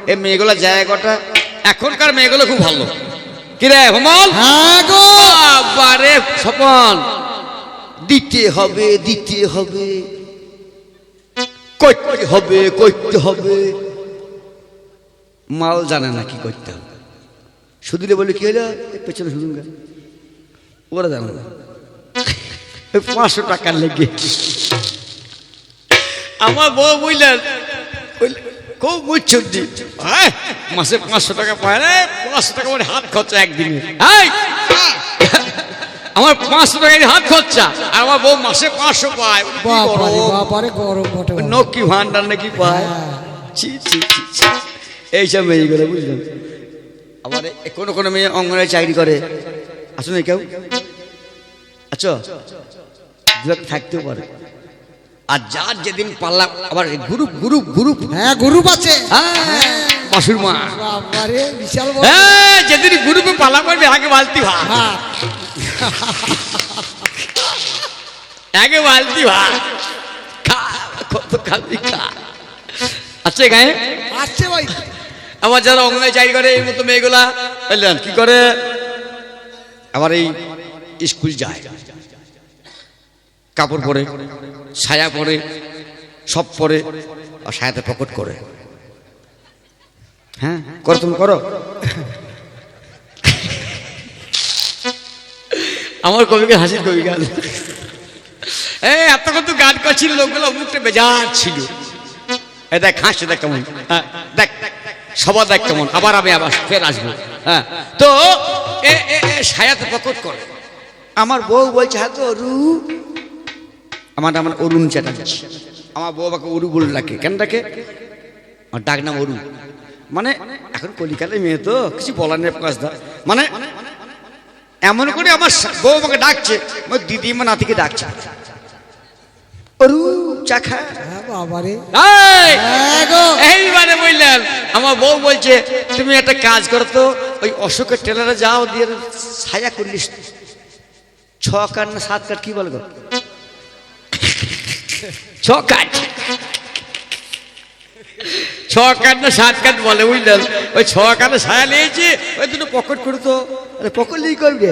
এই মেয়েগুলো জায়গাটা এখনকার মেয়েগুলো খুব ভালো। কিরে হোমল? হ্যাঁ গো বারে স্বপন, দিতে হবে দিতে হবে, করতে হবে করতে হবে। মাল জানে না কি করতে হবে, শুধুলে বলে কি হলো পেছনে শুধু ওরা জানে না। 500 টাকার লেগে আমার বউ বুঝলেন খুব বুঝছেন মাসে 500 টাকা পায় রে, 500 টাকা মানে হাত খরচা একদিনে। আমার 500 টাকা হাত খরচা, আর আমার বউ মাসে 500 পায়। বাবারে গরম বটে, নকি ভান্ডার নাকি পায়। এইসব মেয়েগুলো বুঝলেন। আবার কোনো কোনো মেয়ে অঙ্গনায় চাকরি করে, আসুন কেউ আচ্ছা থাকতেও পারে। আর যার যেদিন পাল্লা আবার গ্রুপ গ্রুপ গ্রুপ, হ্যাঁ গ্রুপ আছে বাসুর মা, বাবারে বিশাল বড়। যেদিন গ্রুপে পাল্লা করবে আগে বালতি ভাত, আগে বালতি ভাত খা, কত খাবি খা। আচ্ছা গায়ে আছে ভাই। আবার যারা অঙ্গনায় চাকরি করে এই মতো মেয়েগুলা বুঝলেন কি করে, আবার এই স্কুল যায়, কাপড় পরে, ছায়া পরে, সব পরে, আর ছায়াতে পকেট করে। হ্যাঁ করো, তুমি করো। আমার কবিকে হাসির কবি গান, এতক্ষণ তো গান করছিল, লোকগুলো মুখটা বেজার ছিল। দেখ হাসছে, দেখ কেমন, দেখ সবার দেখ কেমন। আবার আমি আবার ফের আসবো। হ্যাঁ তো ছায়াতে পকেট করে। আমার বউ বলছে হ্যাঁ তো অরু, আমার অরুণ চ্যাটার্জি। আমার বউ আমাকে অরু বলে ডাকে। কেন ডাকে? আমার ডাক নাম অরু। মানে এখন কলিকাতায় মেয়ে তো কিছু বলার নেই প্রকাশ দা, মানে এমন করে আমার বউ আমাকে ডাকছে, আমার দিদি আমার নাতিকে ডাকছে অরু চা খা। বাবারে এইবারে বললেন আমার বউ বলছে তুমি একটা কাজ করো তো, ওই অশোকের টেলারে যাও, দিয়ে ছায়া করলিস 6 কাঠ না 7 কাঠ কি বলবো, 6 কাঠ, 6 কাঠ না 7 কাঠ বলে বুঝলেন। ওই 6 কাঠে ছায়া নিয়েছি, ওই দুটো পকেট করে তো। আরে পকেট নিয়ে করবে,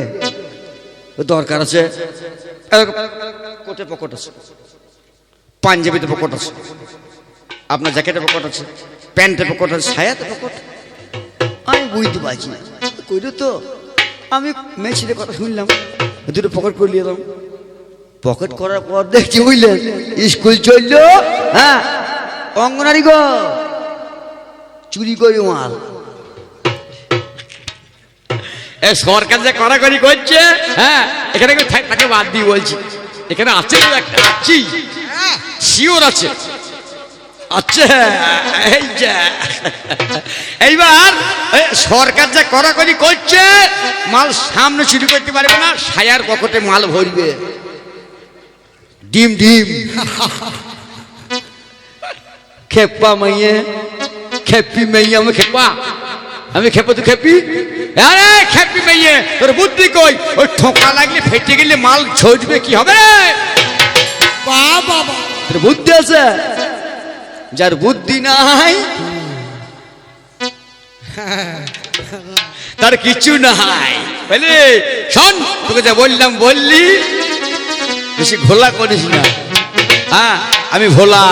দরকার আছে। কোটে পকেট আছে, পাঞ্জাবিতে পকেট আছে, আপনার জ্যাকেটে পকেট আছে, প্যান্টে পকেট আছে, ছায়াতে পকেট। আমি বুঝতে পারছি না কইলো তো। আমি মেয়েছিলের কথা শুনলাম, দুটো পকেট করে নিয়ে এলাম। পকেট করার পর দেখছি বুঝলেন স্কুল চললো। হ্যাঁ অঙ্গনারী গো চুরি করি মাল। সরকার যে কড়াকড়ি করছে, হ্যাঁ এখানে তাকে বাদ দিয়ে বলছি, এখানে আছে একটা, আছি শিওর আছে। আচ্ছা এই যে এইবার সরকার যে কড়াকড়ি করছে, মাল সামনে চুরি করতে পারবে না, ছায়ার পকেটে মাল ভরবে। ডিম ডিম খেপা মাইয়ে, খেপি মেয়ে, আমি খেপা, আমি খেপো তুই খেপি। আরে খেপি মেয়ে তোর বুদ্ধি কই? ওই ঠোকা লাগলে ফেটে গেলে মাল ঝরবে, কি হবে? বাবা তোর বুদ্ধি আছে, যার বুদ্ধি নাই তার কিছু নাই। বুঝলি? শোন তোকে যা বললাম বললি, বেশি ঘোলা করিস না। হ্যাঁ আমি ভোলা,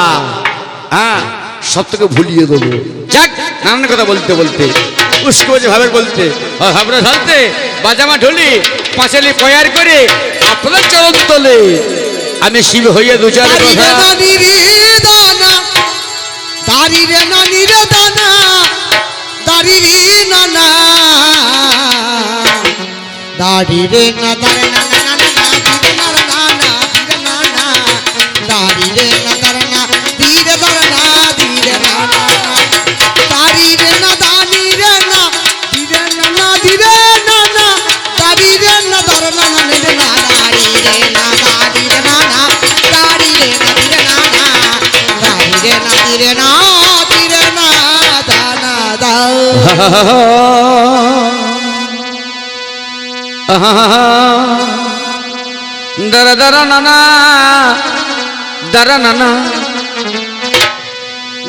হ্যাঁ সব থেকে ভুলিয়ে দেবো। যাক নানান কথা বলতে বলতে উস্কো যে ভাবে বলতে ভাবনা ঢালতে, বাজামা ঢুলি পাঁচালি পয়ার করে আপনার চরণ তোলে, আমি শিব হইয়া দুচার কথা। দাড়ি রে নানি রে দানা, দাড়ি রে নানা, দাড়ি রে না দাড়ি না না না না না দাড়ি রে না দাড়ি না ধীরে দাড়না ধীরে না দাড়ি রে না দানি রে না ধীরে না না ধীরে না না দাড়ি রে না দাড়না না রে না দাড়ি রে না দাড়ি রে না না দাড়ি রে না ধীরে না না দাড়ি রে না ধীরে না ধীরে না দানা দাও। দরা দরা নানা দরা নানা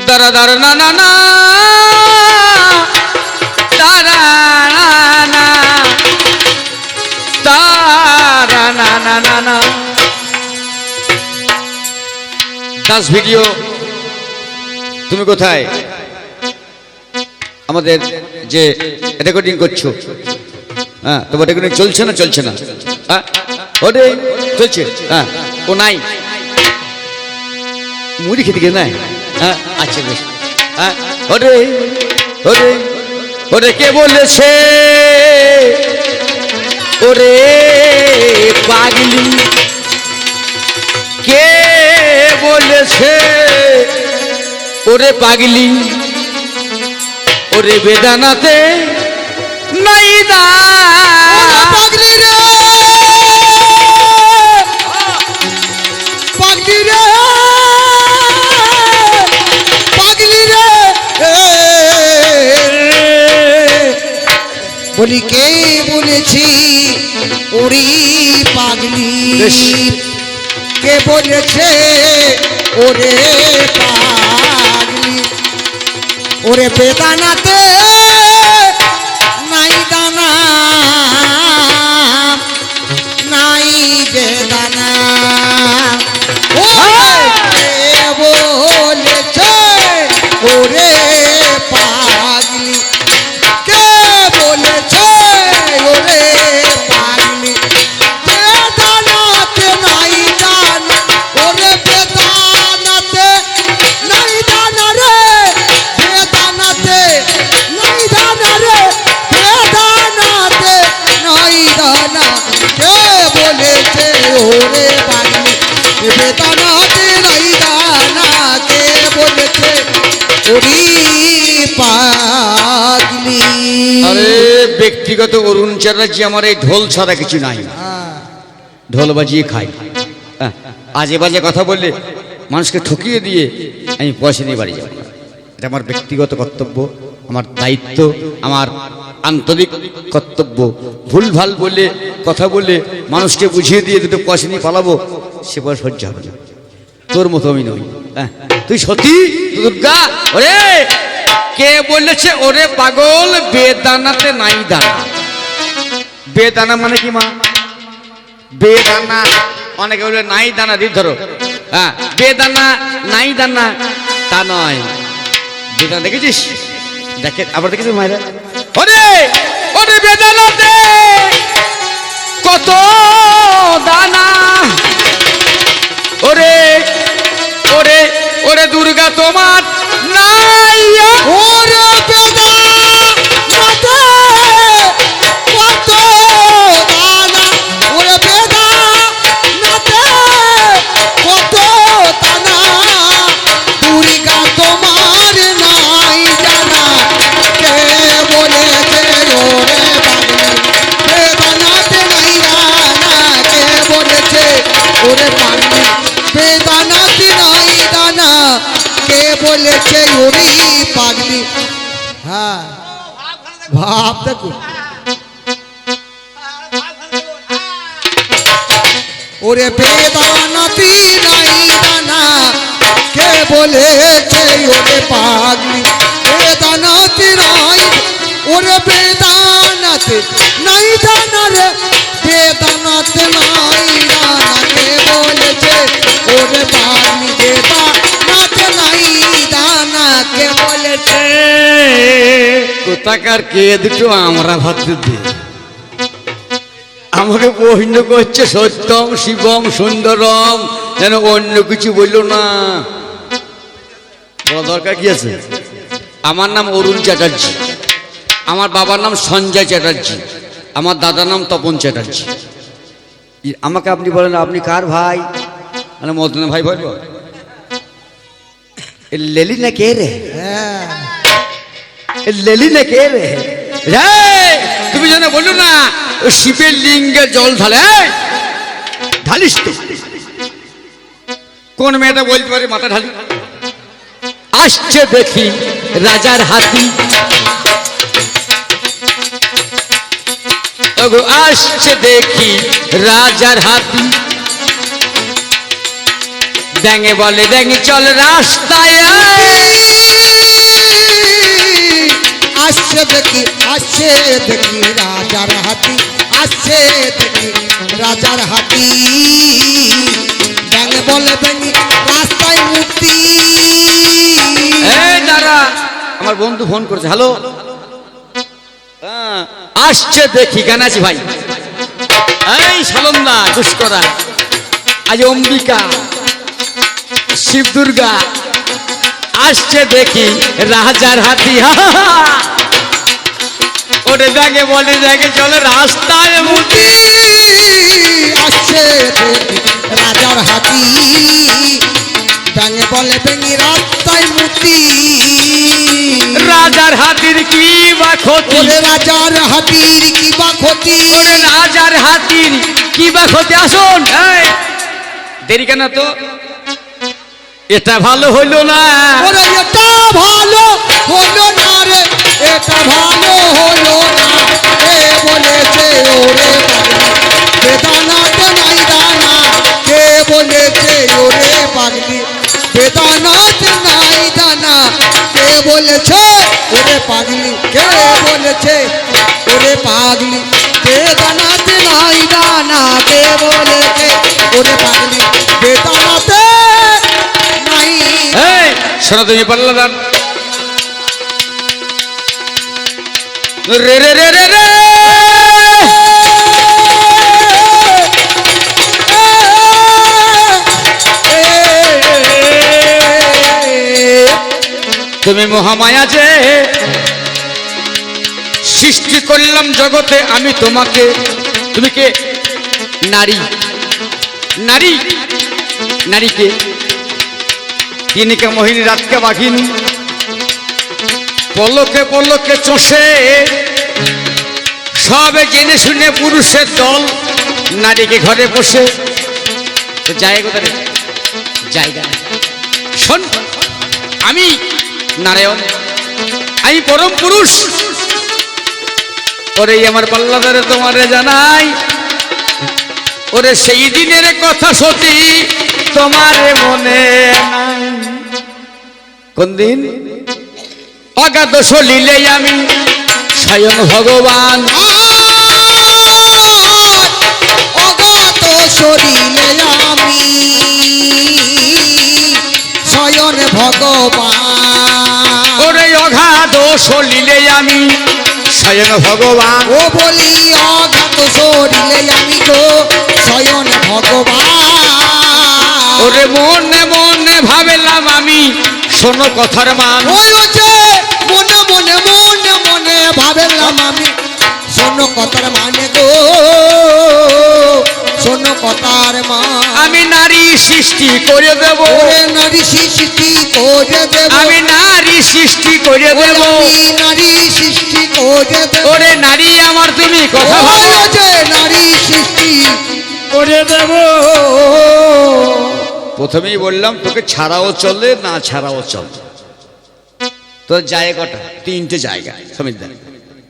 দরা দরা নানা দাস ভিডিও, তুমি কোথায়? আমাদের যে রেকর্ডিং করছো, হ্যাঁ, তোমার রেকর্ডিং চলছে না? চলছে না? হ্যাঁ, ওরে চলছে। হ্যাঁ, ও নাই, মুড়ি খেতে গিয়ে নাই। হ্যাঁ, আচ্ছা বেশ। হ্যাঁ, ওরে ওরে ওরে কে বলেছে ওরে পাগলি, কে বলেছে ওরে পাগলি, ওরে বেদানাতে নাই পাগলি রে, পাগলি রে, পাগলি রে, বলি কে বলেছি ওরে পাগলি, কে বলেছে ওরে পাগলি, ওরে বেদানাতে নাই দানা, নাই যে দানা, ও কে বলেছে ওরে পাগলি, কে বলেছে ওরে পাগলি, বেদানাতে নাই দানা, ওরে বেদানাতে নাই দানা রে, বেদানাতে নাই দানা রে, বেদানাতে নাই দানা, কে বলেছে ওরে পাগলি, বেদানাতে নাই দানা, কে বলেছে ওরে পাগলি। আরে ব্যক্তিগত অরুণ চ্যাটার্জি, আমার এই ঢোল ছাড়া কিছু নাই, ঢোল বাজিয়ে খাই। হ্যাঁ, আজে বাজে কথা বললে মানুষকে ঠকিয়ে দিয়ে আমি পয়সা নিয়ে বাড়ি যাব না। এটা আমার ব্যক্তিগত কর্তব্য, আমার দায়িত্ব, আমার আন্তরিক কর্তব্য। ভুলভাল বলে কথা বলে মানুষকে বুঝিয়ে দিয়ে দুটো পয়সা নিয়ে পালাবো, সে পয়সা সহ্য হবে না। তোর মতো আমি নই। হ্যাঁ, তুই সতী দুর্গা। ওরে কে বলেছে ওরে পাগল, বেদানাতে নাই দানা। বেদানা মানে কি মা? বেদানা অনেকে বলে নাই দানা, দিয়ে ধরো। হ্যাঁ, বেদানা নাই দানা তা নয়। বেদানা দেখেছিস? দেখে আবার দেখেছিস মায়েরা? ওরে ওরে বেদানাতে কত দানা, ওরে ওরে ওরে দুর্গা তোমার নাই। ওরে বেদানাতে কত দানা, ওরে বেদানাতে কত দানা, দুর্গা তোমার নাই জানা, কে বলেছে ওরে পাগলি, বেদানাতে নাই দানা, কে বলেছে ওরে পাগলি, বেদানাতে নাই দানা, কে বলেছে ওরে পাগলি। হ্যাঁ, ভাব দেখো, ওরে বেদানাতে নাই দানা, কে বলেছে ওরে পাগলি, বেদানাতে নাই, ওরে বেদানাতে নাই দানা রে, বেদানাতে নাই দানা, কে বলেছে ওরে পাগলি, বেদানাতে নাই দানা, কে বলেছে। কোথাকার কে দুটো আমরা ভাবতে দে, আমাকে বহিন্য করছে সত্যম শিবম সুন্দরম, যেন অন্য কিছু বললো না। বড় দরকার কি আছে? আমার নাম অরুণ চ্যাটার্জি, আমার বাবার নাম সঞ্জয় চ্যাটার্জি, আমার দাদার নাম তপন চ্যাটার্জি। আমাকে আপনি বলেন আপনি কার ভাই? মানে মদনা ভাই বলবো? লেলি না কে রে? হ্যাঁ, লেলি না কে রে? তুমি যেন বললো না শিবের লিঙ্গে জল ঢালে, ঢালিস তো? কোন মেয়েটা বলতে পারে মাথা ঢালি? আসছে দেখি রাজার হাতি, আসছে দেখি রাজার হাতি, ড্যাঙে বলে ড্যাঙে চল রাস্তায়, আসছে দেখি, আসছে দেখি রাজার হাতি, আসছে দেখি রাজার হাতি, ড্যাঙে বলে বেনি রাস্তায় মূর্তি। এই দাঁড়া, আমার বন্ধু ফোন করছে। হ্যালো, আসছে দেখি। কেন আছি ভাই? এই সালন্দা দুষ্করা, আজ অম্বিকা শিব দুর্গা আসছে দেখি রাজার হাতি। ওরে দেখে বলে দেখে চলে রাস্তায় মূর্তি। আসছে দেখি রাজার হাতি, ডাঙে বলে বেনি রাস্তায় মূর্তি। রাজার হাতির কি বা ক্ষতি? ওরে রাজার হাতির কি বা ক্ষতি? ওরে রাজার হাতির কি বা ক্ষতি? আসুন। এই, দেরি কেন তো? এটা ভালো হইল না। ওরে এটা ভালো হলো না রে, এটা ভালো হলো না। কে বলেছে ওরে পাগলি বেদানাতে নাই দানা? কে বলেছে ওরে পাগলি বেদানাতে নাই দানা? কে বলেছে ওরে পাগলি, কে বলেছে ওরে পাগলি বেদানাতে নাই দানা? কে বলেছে ওরে পাগলি বেদানাতে নাই? এই শোনো, তুমি পারলে না। রে রে রে রে রে, তুমি মহামায়া যে সৃষ্টি করলাম জগতে আমি তোমাকে। তুমি কে? নারী। নারী, নারীকে দিনকে মোহিনী রাতকে বাঘিনী, পলকে পলকে চষে সবে জেনে শুনে পুরুষের দল নারীকে ঘরে বসে। জায়গা কোথায়? জায়গা শোন, আমি নারায়ণ, আমি পরম পুরুষ। ওরে আমার পাল্লাদারে তোমারে জানাই, ওরে সেই দিনের কথা সতী তোমার মনে নাই? কোন দিন? অগাধ সলিলে আমি স্বয়ং ভগবান। অগাধ শরীরে আমি স্বয়ং ভগবান। ওরে অগাধ সলিলে আমি স্বয়ং ভগবান। ও বলি অগাধ শরীরে আমি গো স্বয়ং ভগবান। ওরে মনে মনে ভাবলাম আমি শোনো কথার মান। ওই যে মনে মনে মনে মনে ভাবলাম আমি শোনো কথার মানে গো, শোনো কথার মান। আমি নারী সৃষ্টি করে দেব। ওরে নারী সৃষ্টি করে দেব। আমি নারী সৃষ্টি করে দেব। আমি নারী সৃষ্টি করে দেব। ওরে নারী আমার তুমি কথা ওই ভাবো। যে নারী সৃষ্টি করে দেব। প্রথমেই বললাম তোকে ছাড়াও চলে, না ছাড়াও চলে। তোর জায়গাটা তিনটে জায়গা, সমিত দা,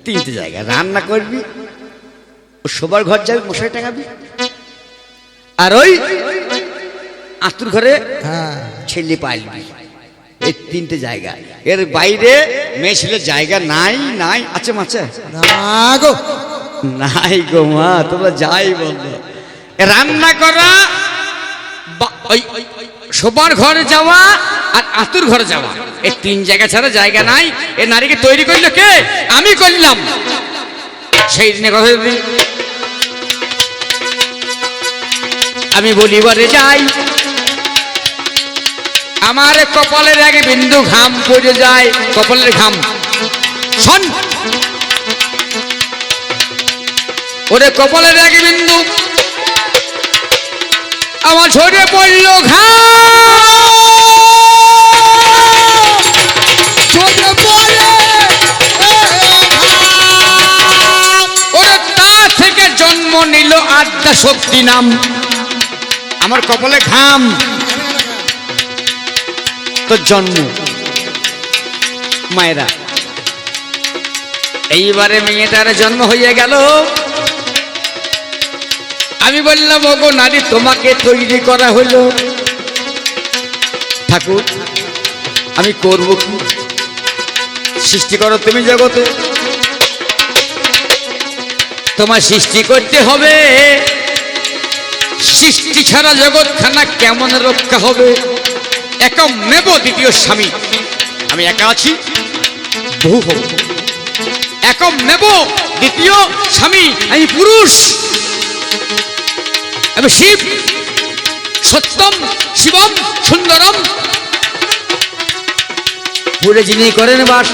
তিনটে জায়গা। রান্না করবি, ও শোবার ঘর যাবি, মশারি টাঙাবি, আর ওই আতুর ঘরে হ্যাঁ ছেলে পাইলবি। এই তিনটে জায়গা, এর বাইরে মেয়ে ছেলের জায়গা নাই। নাই আছে মাছে? না গো, নাই গো মা, তোমরা যাই বলতো। রান্না করা, ওই শোবার ঘরে যাওয়া আর আতুর ঘরে যাওয়া, এই তিন জায়গা ছাড়া জায়গা নাই। এ নারীকে তৈরি করলো কে? আমি করলাম। সেই দিনে কথা যদি আমি বলিবারে যাই, আমার কপালের এক বিন্দু ঘাম পড়ে যায়। কপালের ঘাম, শোন, ওরে কপালের এক বিন্দু আমার ঝরে পড়লো ঘাম। ঝরে পড়ে ওরে তা থেকে জন্ম নিল আদ্যা শক্তি নাম। আমার কপালে ঘাম, তোর জন্ম। মায়েরা, এইবারে মেয়েটার জন্ম হয়ে গেল। আমি বললাম, ওগো নারী, তোমাকে তৈরি করা হলো। ঠাকুর, আমি করব কি? সৃষ্টি করো তুমি জগতে, তোমার সৃষ্টি করতে হবে সৃষ্টি ছাড়া জগৎখানা কেমন রক্ষা হবে? একম নেব দ্বিতীয় স্বামী, আমি একা আছি, বহু হব। একম নেব দ্বিতীয় স্বামী, আমি পুরুষ, আমি শিব, সত্যম শিবম সুন্দরম। পুরে যিনি করেন বাস,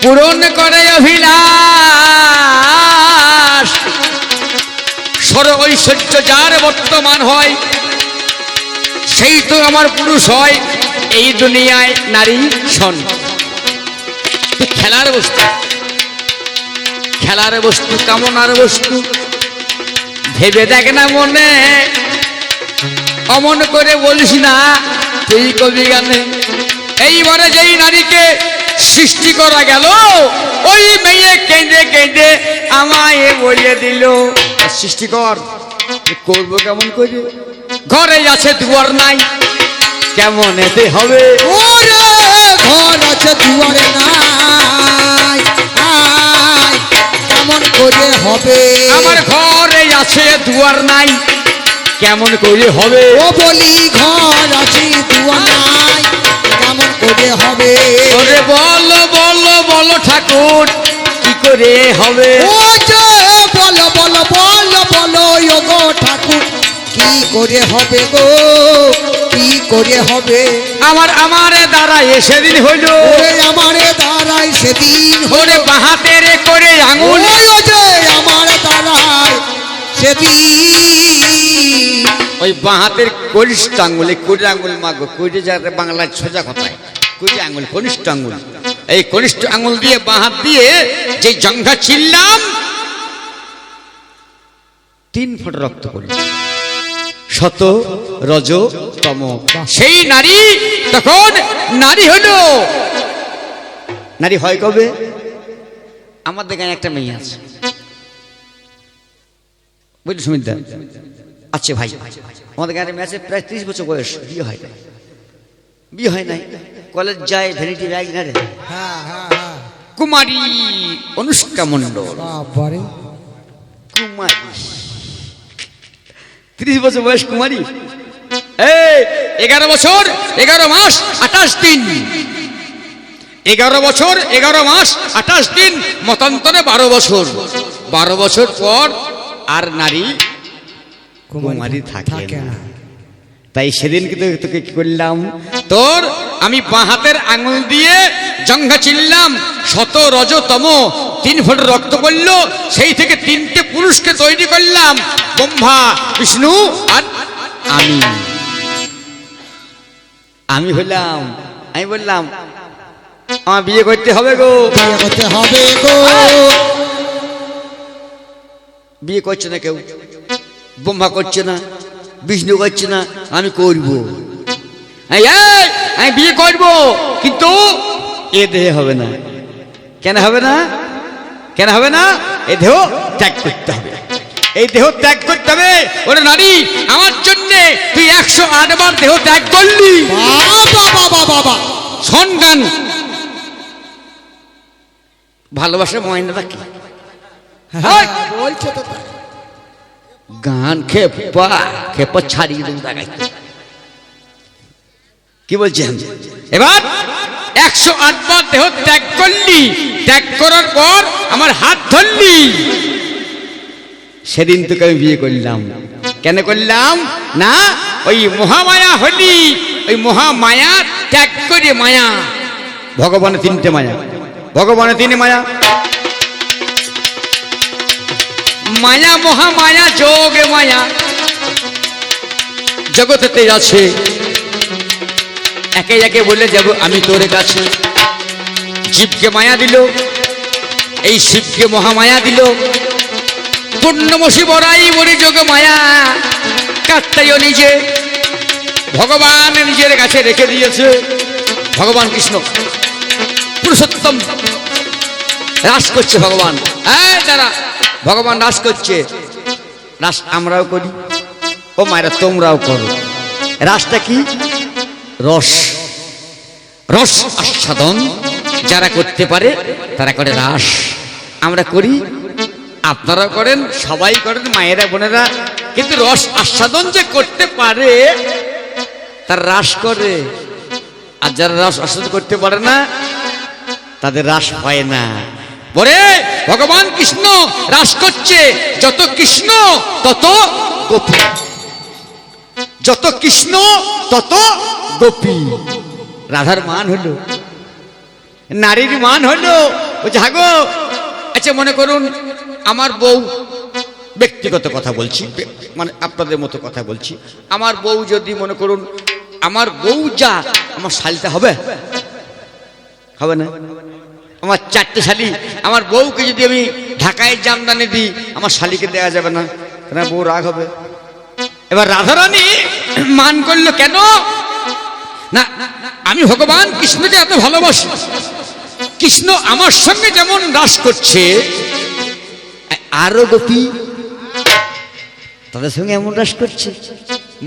পূরণ করে অভিলাষ, সর ঐশ্বর্য যার বর্তমান হয়, সেই তো আমার পুরুষ হয়। এই দুনিয়ায় নারী শোন, খেলার বস্তু, খেলার বস্তু, কামনার বস্তু। ভেবে দেখ না মনে, অমন করে বলিস না তুই কবি গানে। এইবারে যেই নারীকে সৃষ্টি করা গেল, ওই মেয়ে কেঁদে কেঁদে আমায় বলে দিল, সৃষ্টিকর করবো কেমন করে? ঘরে আছে দুয়ার নাই, কেমন এতে হবে? ওরে ঘর আছে দুয়ারে নাই, আয় কেমন করে হবে? আমার ঘরে আছে দুয়ার নাই, কেমন করে হবে? ও বলি ঘর আছে দুয়ার নাই, কেমন করে হবে? ওরে বলো বলো বলো ঠাকুর, কি করে হবে? ও যে বলো বলো বলো বলো ও গো ঠাকুর, কি করে হবে গো, কি করে হবে? আমার দ্বারাই সেদিন হইল, ওরে আমারে দাঁড়াই সেদিন ওরে বাহাতে রে করে আঙুল, ওই যে আমার দাঁড়াই সেদিন। ওই বাহাতের কনিষ্ঠ আঙুল, এই কুড়ি আঙুল মাগো, কুড়ি যাতে বাংলায় সোজা কথায় কুড়ি আঙুল, কনিষ্ঠ আঙুল, এই কনিষ্ঠ আঙুল দিয়ে বাহাত দিয়ে যে জঙ্ঘা ছিললাম, 3 ফুট রক্ত পড়ল। শত রজ তম, সেই নারী তখন নারী হলো। নারী হয় কবে? আমাদের গায়ে একটা মেয়ে আছে, বুঝলি সুমিতা? আচ্ছা ভাই, আমাদের গায়ে মেয়ে আছে, প্রায় 30 বছর বয়স, বিয়ে হয় না, বিয়ে হয় নাই, কলেজ যায়, ভ্যানিটি ব্যাগ নাড়ে। হ্যাঁ হ্যাঁ হ্যাঁ, কুমারী অনুষ্কা মণ্ডল, বাবারে কুমারী, 30 বছর বয়স কুমারী। এই 11 বছর 11 মাস 28 দিন, 11 বছর 11 মাস 28 দিন, মতান্তরে 12 বছর। 12 বছর পর আর নারী কুমারী থাকে না। তাই সেদিনকে তোকে কি করলাম, তোর আমি বাঁ হাতের আঙুল দিয়ে জঙ্ঘা চিনলাম, শত রজতম, 3 ফুট রক্ত পড়ল। সেই থেকে 3টে পুরুষকে তৈরি করলাম, ব্রহ্মা বিষ্ণু আর আমি হলাম। আমি বললাম আমার বিয়ে করতে হবে গো, বিয়ে করতে হবে গো। বিয়ে করছে না কেউ, ব্রহ্মা করছে না, বিষ্ণু করছে না, আমি করব। আমি বিয়ে করব, কিন্তু এ দেহে হবে না। কেন হবে না? কেন হবে না? এ দেহ ত্যাগ করতে হবে, এই দেহ ত্যাগ করতে হবে। ওরে নারী, আমার জন্য তুই 108 বার দেহ ত্যাগ করলি। বাবা বাবা বাবা, শোন গান, ভালোবাসার ময়নাটা কি? হ্যাঁ বলছে তো তাই। গান খেপা খেপা ছাড়িয়ে দেবো তাকাইতে। কি বলছেন? এবার 108 বার দেহ ত্যাগ করলি, ত্যাগ করার পর আমার হাত ধরলি, সেদিন তোকে আমি বিয়ে করলাম। কেন করলাম না? ওই মহামায়া হলি, ওই মহামায়া ত্যাগ করে মায়া। ভগবানের 3টে মায়া, ভগবানের 3 মায়া, মায়া মহামায়া যোগ মায়া জগতেতে আছে। একে একে বলে যাব আমি তোর কাছে। জীবকে মায়া দিল, এই শিবকে মহামায়া দিল, পূর্ণমসী বরাই বরি যোগ মায়া কাটতাইও নিজে ভগবান নিজের কাছে রেখে দিয়েছে। ভগবান কৃষ্ণ পুরুষোত্তম রাস করছে ভগবান। তারা ভগবান রাস করছে, রাস আমরাও করি, ও মায়েরা তোমরাও করো। রাসটা কি? রস, রস আস্বাদন যারা করতে পারে তারা করে রাস। আমরা করি, আপনারা করেন, সবাই করেন, মায়েরা বোনেরা, কিন্তু রস আস্বাদন যে করতে পারে তার রাস করে, আর যারা রস আস্বাদন করতে পারে না তাদের রাস হয় না। বলে ভগবান কৃষ্ণ রাস করছে, যত কৃষ্ণ তত গোপী, যত কৃষ্ণ তত গোপী। রাধার মান হলো, নারীর মান হলো। জাগো, আচ্ছা মনে করুন আমার বউ, ব্যক্তিগত কথা বলছি, মানে আপনাদের মতো কথা বলছি, আমার বউ যদি মনে করুন, আমার বউ যা আমার শালিটা হবে, হবে না? আমার 4টে শালি, আমার বউকে যদি আমি ঢাকায় জামদানি দিই আমার শালিকে দেওয়া যাবে না, কেন? বউ রাগ হবে। এবার রাধারানী মান করলো কেন না, আমি ভগবান কৃষ্ণকে এত ভালোবাসি, কৃষ্ণ আমার সঙ্গে যেমন রাস করছে আরো গোপী তাদের সঙ্গে এমন রাস করছে,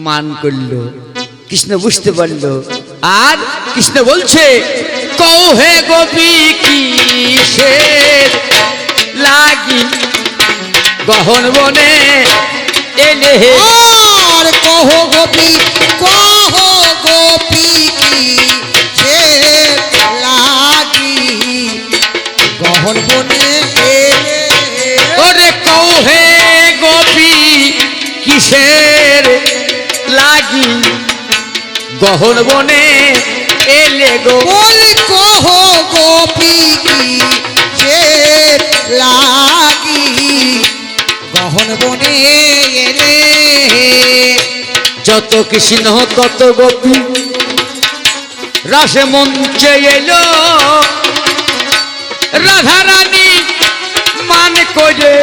মান করলো। কৃষ্ণ বুঝতে পারলো, আর কৃষ্ণ বলছে কও হে গোপী কিসের লাগি গহন বনে এলে হে। আর কহ গোপী, কহ গোপী কি সে লাগি গহন বনে এলে। ওরে কও হে গোপী কিসের লাগি গহন বনে এলে গো। বলি কহ গোপী কি সে লাগি গহন বনে এলে। যত কৃষ্ণ তত গোপী রাসে মঞ্চে এলো, রাধারানী মান করে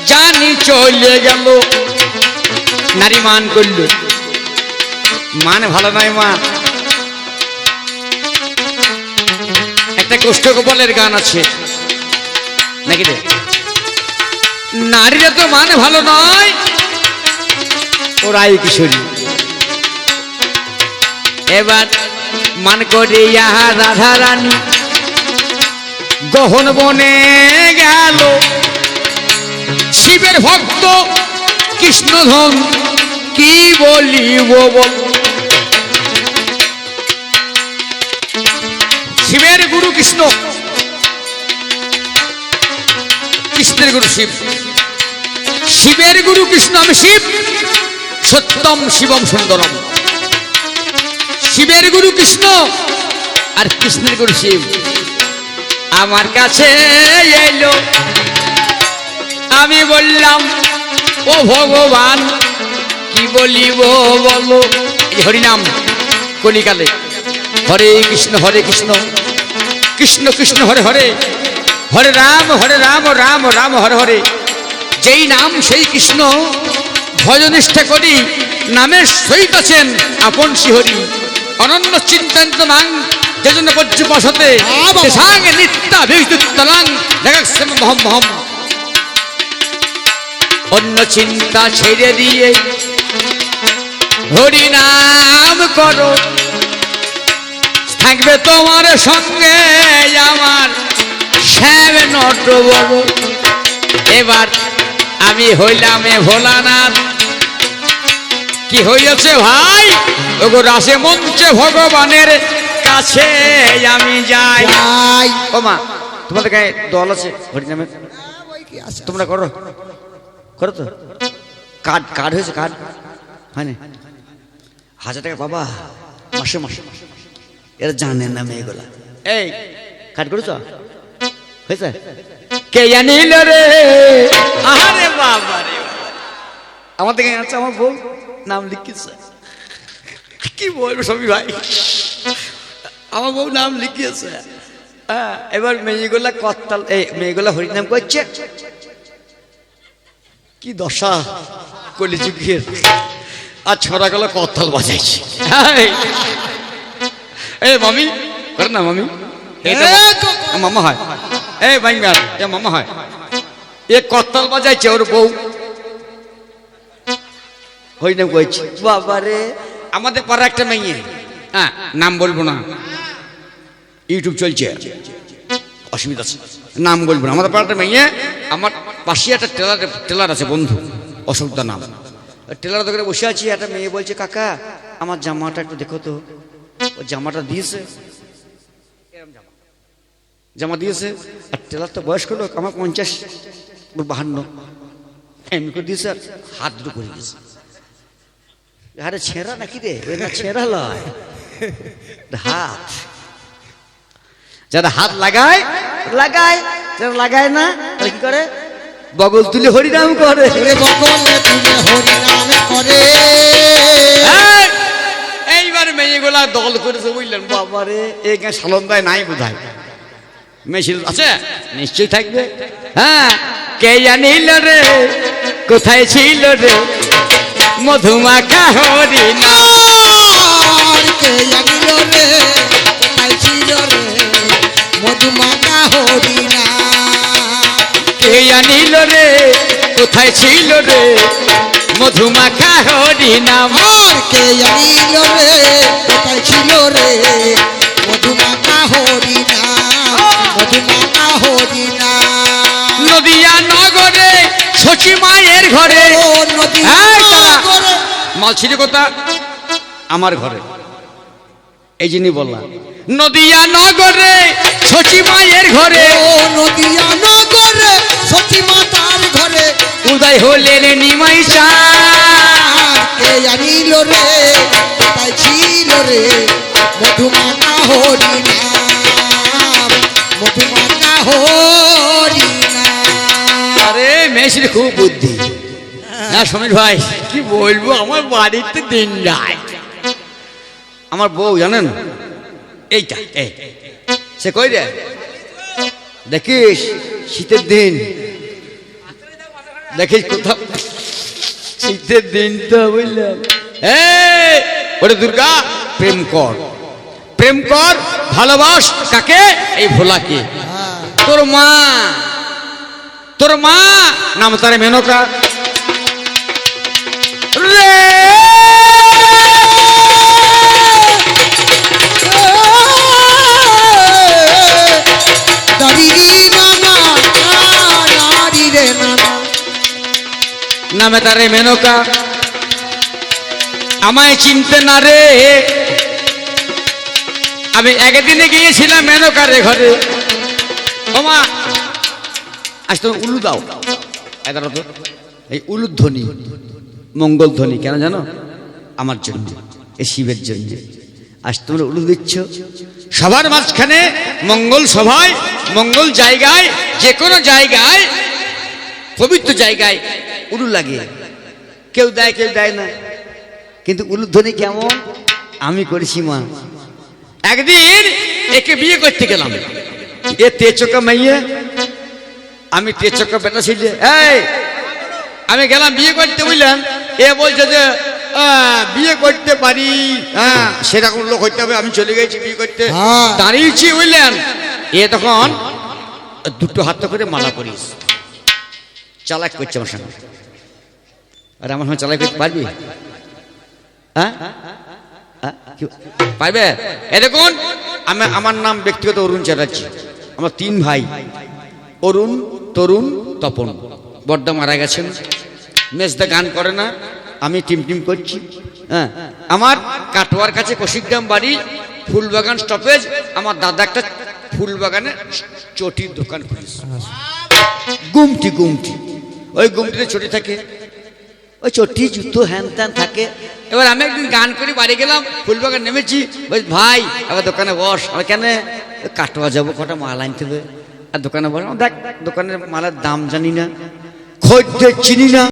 জানি চলে গেল। নারী মান করল, মান ভালো নয় মা। একটা কষ্ট গোপালের গান আছে নাকি রে, নারীরা তো মান ভালো নয়, ওরাই কিশোরী। এবার মান করে ইহা রাধারানী গহন বনে গেল। শিবের ভক্ত কৃষ্ণধন কি বলিব বল। শিবের গুরু কৃষ্ণ, কৃষ্ণের গুরু শিব। শিবের গুরু কৃষ্ণ, আমি শিব, সত্যম শিবম সুন্দরম। শিবের গুরু কৃষ্ণ আর কৃষ্ণের গুরু শিব আমার কাছে এলো। আমি বললাম ও ভগবান কি বলিব বলো। হরিনাম কলিকালে হরে কৃষ্ণ কৃষ্ণ কৃষ্ণ হরে হরে, হরে রাম রাম রাম হরে হরে। যেই নাম সেই কৃষ্ণ, ভজনিষ্ঠা করি নামের সহিত আছেন আপন শ্রীহরি। অনন্য চিন্তান্ত নাং যেজন্য পর্যুপাসতে সাং নিত্যা বিদ্যুত্তলাং দেখাচ্ছেন মহম মহম। অন্য চিন্তা ছেড়ে দিয়ে হরি নাম করো, থাকবে তোমার সঙ্গে আমার শ্যাম নট বাবু। এবার আমি হইলাম এ ভোলানাথ। কি হইয়াছে ভাই, ওগো রাসে মঞ্চে ভগবানের কাছে আমি যাই। ও মা, তোমাদের গায়ে দল আছে হরিনামের? তোমরা করো, করো তো। কার্ড কার্ড হয়েছে, কার্ড হয়নি? 1000 টাকা বাবা মাসে মাসে। এরা জানে না মেয়েগুলা। এই কার্ড করেছ হয়েছে? কে জানিল রে, আরে বাবা রে। আমাদের গায়ে আছে, আমার বউ নাম লিখিয়েছে। কি বলবো সবই ভাই, আমার বউ নাম লিখিয়েছে। হ্যাঁ, এবার মেয়েগুলা করতাল, এই মেয়েগুলা হরিনাম করছে। কি দশা কলিযুগের। আর ছড়াগুলো করতাল বাজাইছে। এই মামি করে না, মামি মামা হয়, এই বাঙ্গাল এ মামা হয়। এ করতাল বাজাইছে, ওর বউ হরিনাম কইছে। বাবারে, আমাদের পাড়া একটা মেয়ে, হ্যাঁ নাম বলবো না, ইউটিউব চলছে, অসুবিধা আছে, নাম বলবো না। আমাদের পাড়াটা মেয়ে, আমার পাশে একটা টেলার আছে বন্ধু, অশোকদা নাম। টেলার দোকানে বসে আছি, একটা মেয়ে বলছে, কাকা আমার জামাটা একটু দেখো তো। ও জামাটা দিয়েছে, জামা দিয়েছে। আর টেলার তো বয়স্ক লোক, আমার 50-52 এমনি করে দিয়েছে, আর হাত দুটো করে দিয়েছে। আরে ছেঁড়া নাকি রে? না ছেঁড়া লয়, হাত। যারা হাত লাগায় লাগায়, যারা লাগায় না তারা কি করে? বগল তুলে হরিনাম করে। বগলে তুলে হরিনাম করে। এইবার মেয়েগুলা দল করেছে, বুঝলেন? বাবারে, এই গাঁ সালন্দায় নাই বোধহয়, মেশিন আছে নিশ্চয়ই থাকবে। হ্যাঁ, কে জানিল রে কোথায় ছিল রে মধুমাখা হরিনাম। কে জানিল রে কোথায় ছিল রে মধুমাখা হরিনাম। কে জানিল রে কোথায় ছিল রে মধুমাখা হরিনাম। কে জানিল রে কোথায় ছিল রে মধুমাখা হরিনাম, মধুমাখা হরিনাম। নদিয়া নগরে শচী মায়ের ঘরে। ও নদী করে মালছিরি কথা আমার ঘরে, এই জন্যই বললাম। নদিয়া নগরে শচী মায়ের ঘরে। ও নদিয়া নগরে সতী মাতার ঘরে উদয় হলেন নিমাই চাঁদ। কে জানিল রে কোথায় ছিল রে মধুমাখা হরিনাম, মধুমাখা হরিনাম। আরে মেশির খুব বুদ্ধি না সমীর ভাই, কি বলবো, আমার বাড়িতে দিন যায়। আমার বউ জানেন এইটা, এই সে কই রে দেখিস, শীতের দিন দেখিস কোথাও, শীতের দিনটা বুঝলাম। ওরে দুর্গা, প্রেম কর, প্রেম কর, ভালোবাস কাকে? এই ভোলাকে। তোর মা, তোর মা নাম তারে মেনকা রে। নামে তারে মেনকা, আমায় চিনতে না রে। আমি একদিনে গিয়েছিলাম মেনকারে ঘরে। ওমা আজ তো উলু দাও, এই উলুর ধ্বনি মঙ্গল ধ্বনি কেন জানো? আমার জন্য, এই শিবের জন্য। আজ তোমরা উলু দিচ্ছ সবার মাঝখানে, মঙ্গল সভায়, মঙ্গল জায়গায়, যে কোনো জায়গায়, পবিত্র জায়গায় উলু লাগে। কেউ দেয় কেউ দেয় না, কিন্তু উলুর ধ্বনি কেমন আমি করেছি মা। একদিন একে বিয়ে করতে গেলাম, এ তেচকা মাইয়ে, আমি তেচকা বেটা ছিল। এই আমি গেলাম বিয়ে করতে, বুঝলেন? এ বলছে যে বিয়ে করতে পারি, হ্যাঁ সেরকম লোক হইতে হবে। আমি চলে গেছি বিয়ে করতে, দাঁড়িয়েছি, বুঝলেন? এ তখন দুটো হাত করে মালা করিস, চালাক করছে আমার সঙ্গে। আর আমার সঙ্গে চালাক করতে পারবি? হ্যাঁ পারবে? এ দেখুন, আমার নাম ব্যক্তিগত অরুণ চ্যাটার্জি। আমার 3 ভাই, অরুণ, তরুণ, তপন। বড়দা মারা গেছেন, মেজদা গান করে না, আমি টিম টিম করছি। হ্যাঁ, আমার কাটোয়ার কাছে কৌশিকগ্রাম বাড়ি, ফুলবাগান স্টপেজ। আমার দাদা একটা ফুলবাগানে চটির দোকান খুলেছে, গুমটি গুমটি। ওই গুমটিতে চটি থাকে, ওই চটি জুতো হ্যান ত্যান থাকে। এবার আমি একদিন গান করে বাড়ি গেলাম, ফুলবাগান নেমেছি। ওই ভাই আবার দোকানে বস। আমি কেন? কাটোয়া যাবো, কটা মাল আনতে হবে। আর দোকানে বস, দেখ দোকানের মালের দাম জানি না, খদ্দের চিনি না।